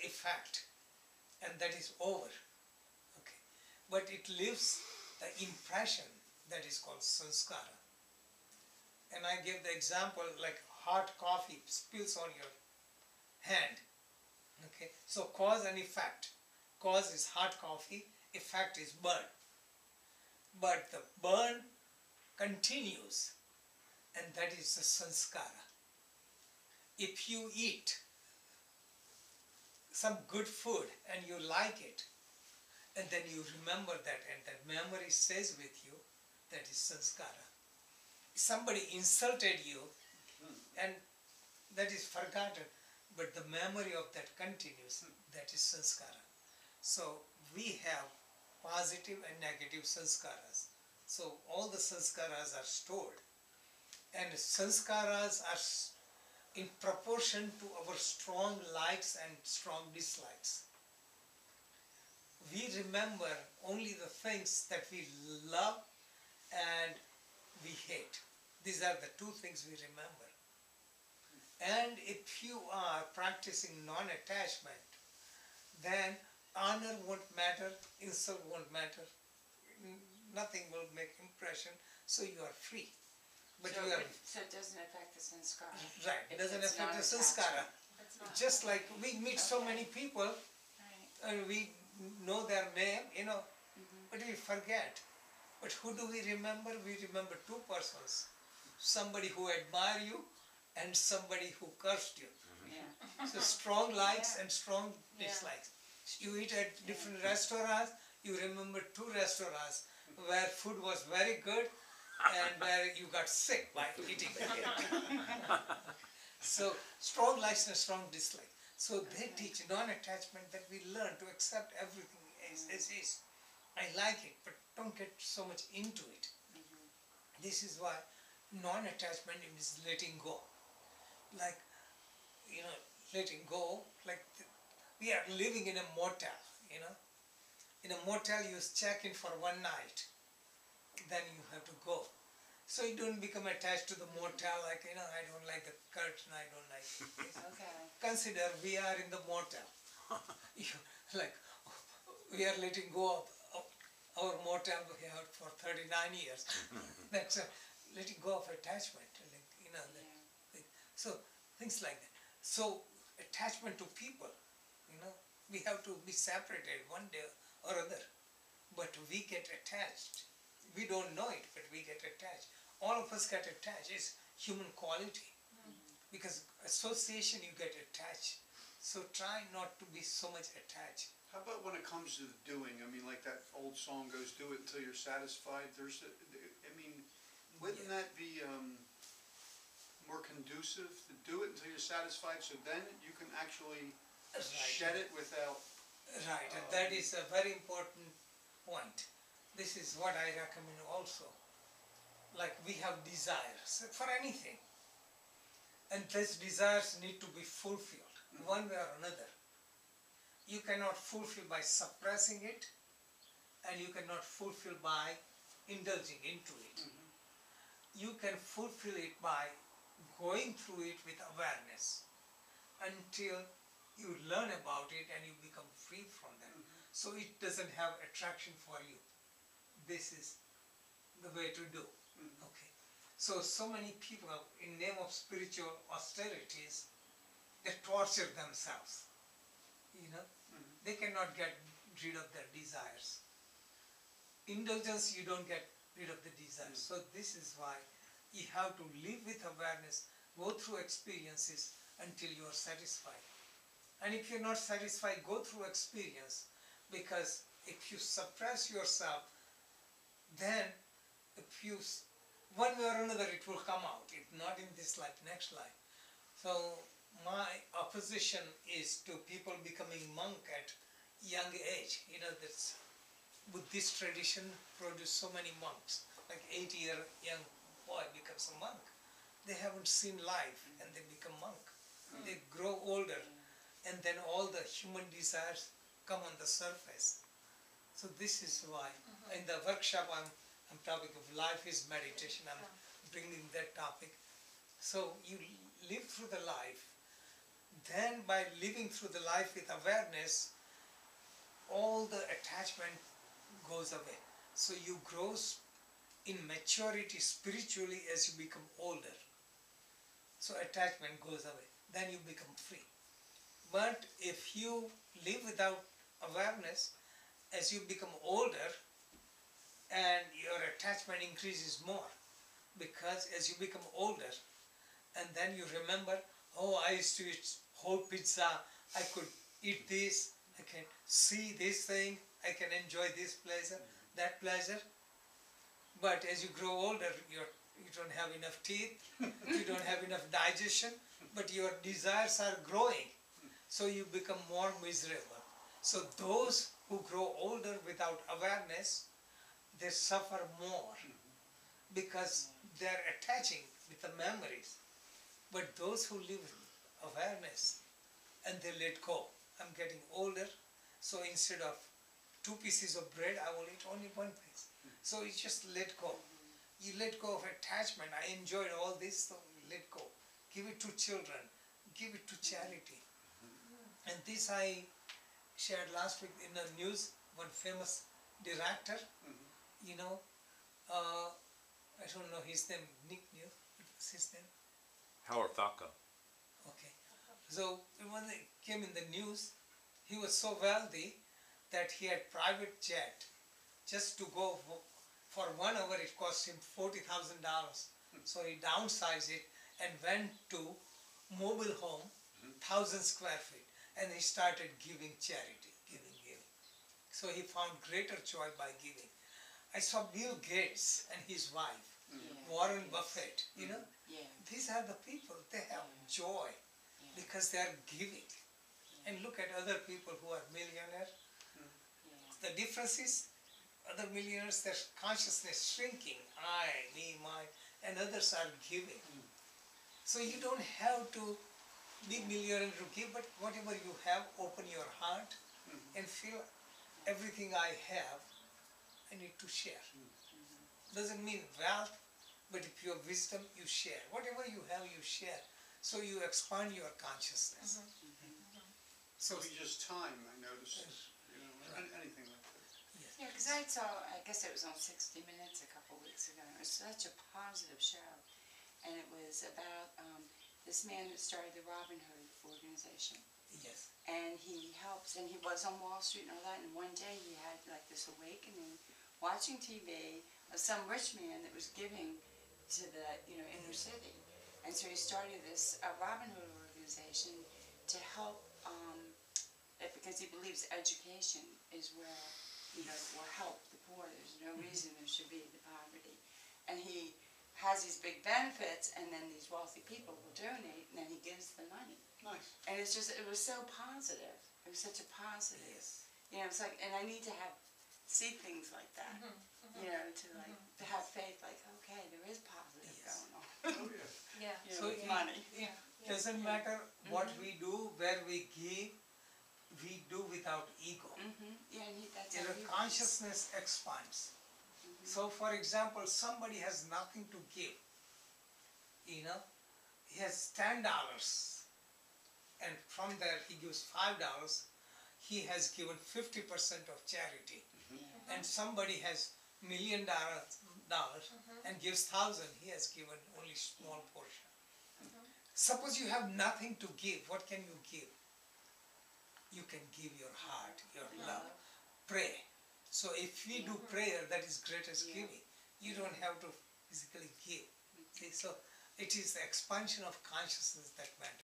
effect, and that is over. Okay, but it leaves the impression that is called sanskara. And I give the example like hot coffee spills on your hand. Okay, so cause and effect. Cause is hot coffee, effect is burn. But the burn continues, and that is the sanskara. If you eat some good food and you like it, and then you remember that, and that memory stays with you, that is sanskara. Somebody insulted you, and that is forgotten, but the memory of that continues, that is sanskara. So we have positive and negative sanskaras. So all the sanskaras are stored, and sanskaras are in proportion to our strong likes and strong dislikes. We remember only the things that we love and we hate. These are the two things we remember. And if you are practicing non-attachment, then honor won't matter, insult won't matter, nothing will make impression, so you are free. But so, you are, so it doesn't affect the sanskara. right, it doesn't affect the sanskara. Just like we meet so many people, and we know their name, but we forget. But who do we remember? We remember two persons. Somebody who admire you and somebody who cursed you. Yeah. So strong likes and strong dislikes. You eat at different restaurants, you remember two restaurants where food was very good and where you got sick by eating it. So strong likes and strong dislikes. So they teach non-attachment, that we learn to accept everything as is. I like it, but don't get so much into it. This is why non-attachment is letting go. Like, letting go, like we are living in a motel, In a motel you check in for one night, then you have to go. So you don't become attached to the motel, like, I don't like the curtain, I don't like this. Okay. Consider we are in the motel. Like, we are letting go of our motel we have for 39 years. That's letting go of attachment, so things like that. So attachment to people, we have to be separated one day or other, but we get attached. We don't know it, but we get attached. All of us get attached. It's human quality. Because association, you get attached. So try not to be so much attached. How about when it comes to the doing? I mean, like that old song goes, do it until you're satisfied. Wouldn't that be more conducive to do it until you're satisfied, so then you can actually shed it without... Right, and that is a very important point. This is what I recommend also. Like we have desires for anything, and these desires need to be fulfilled one way or another. You cannot fulfill by suppressing it, and you cannot fulfill by indulging into it. You can fulfill it by going through it with awareness until you learn about it and you become free from that. So it doesn't have attraction for you. This is the way to do. Okay. So many people, in name of spiritual austerities, they torture themselves. They cannot get rid of their desires. Indulgence, you don't get rid of the desires. So this is why you have to live with awareness, go through experiences until you are satisfied. And if you're not satisfied, go through experience, because if you suppress yourself, then one way or another it will come out, if not in this life, next life. So my opposition is to people becoming monk at young age. This Buddhist tradition produced so many monks, like 8-year young boy becomes a monk. They haven't seen life and they become monk. They grow older, and then all the human desires come on the surface. So this is why in the workshop I'm topic of life is meditation. I'm bringing that topic. So you live through the life then by living through the life with awareness, all the attachment goes away. So you grow in maturity spiritually as you become older. So attachment goes away. Then you become free. But if you live without awareness, as you become older, and your attachment increases more, because as you become older, and then you remember, oh, I used to eat whole pizza, I could eat this, I can see this thing, I can enjoy this pleasure, that pleasure. But as you grow older, you don't have enough teeth, you don't have enough digestion, but your desires are growing, so you become more miserable. So those who grow older without awareness, they suffer more because they're attaching with the memories. But those who live with awareness and they let go, I'm getting older, so instead of 2 pieces of bread, I will eat only 1 piece. So you just let go. You let go of attachment. I enjoyed all this, so let go. Give it to children. Give it to charity. And this I shared last week in the news. One famous director, you know, I don't know his name, Nick knew, what was his name? Howard Thacker. Okay. So when it came in the news, he was so wealthy that he had private jet. Just to go for 1 hour, it cost him $40,000. So he downsized it and went to mobile home, 1,000 square feet, and he started giving charity, giving. So he found greater joy by giving. I saw Bill Gates and his wife, Warren Buffett, you know. These are the people, they have joy because they are giving. And look at other people who are millionaires. The difference is, other millionaires, their consciousness shrinking, I, me, mine, and others are giving. So you don't have to be millionaire to give, but whatever you have, open your heart and feel everything I have, I need to share. Doesn't mean wealth, but if you have wisdom, you share. Whatever you have, you share. So you expand your consciousness. So Maybe just time, I noticed, you know, anything like that. Yeah, because I saw, I guess it was on 60 Minutes a couple weeks ago. It was such a positive show. And it was about this man that started the Robin Hood organization. yes. And he helps, and he was on Wall Street and all that, and one day he had like this awakening, watching TV of some rich man that was giving to the, you know, inner city. And so he started this Robin Hood organization to help, because he believes education is where, you know, will help the poor. There's no reason there should be the poverty. And he has these big benefits, and then these wealthy people will donate, and then he gives the money. Nice. And it's just, it was so positive. It was such a positive. Yes. You know, it's like, and I need to see things like that. You know, to have faith, like, okay, there is positive Yes. going on. Oh, yeah. Yeah. You know, So with money. it doesn't matter what we do, where we give, we do without ego. Yeah, and that's Your how he was. consciousness expands. So for example, somebody has nothing to give, you know, he has $10, and from there he gives $5, he has given 50% of charity. And somebody has $1 million and gives 1,000, he has given only small portion. Suppose you have nothing to give, what can you give? You can give your heart, your love. Pray. So if we do prayer, that is greatest giving. You don't have to physically give. See, so it is the expansion of consciousness that matters.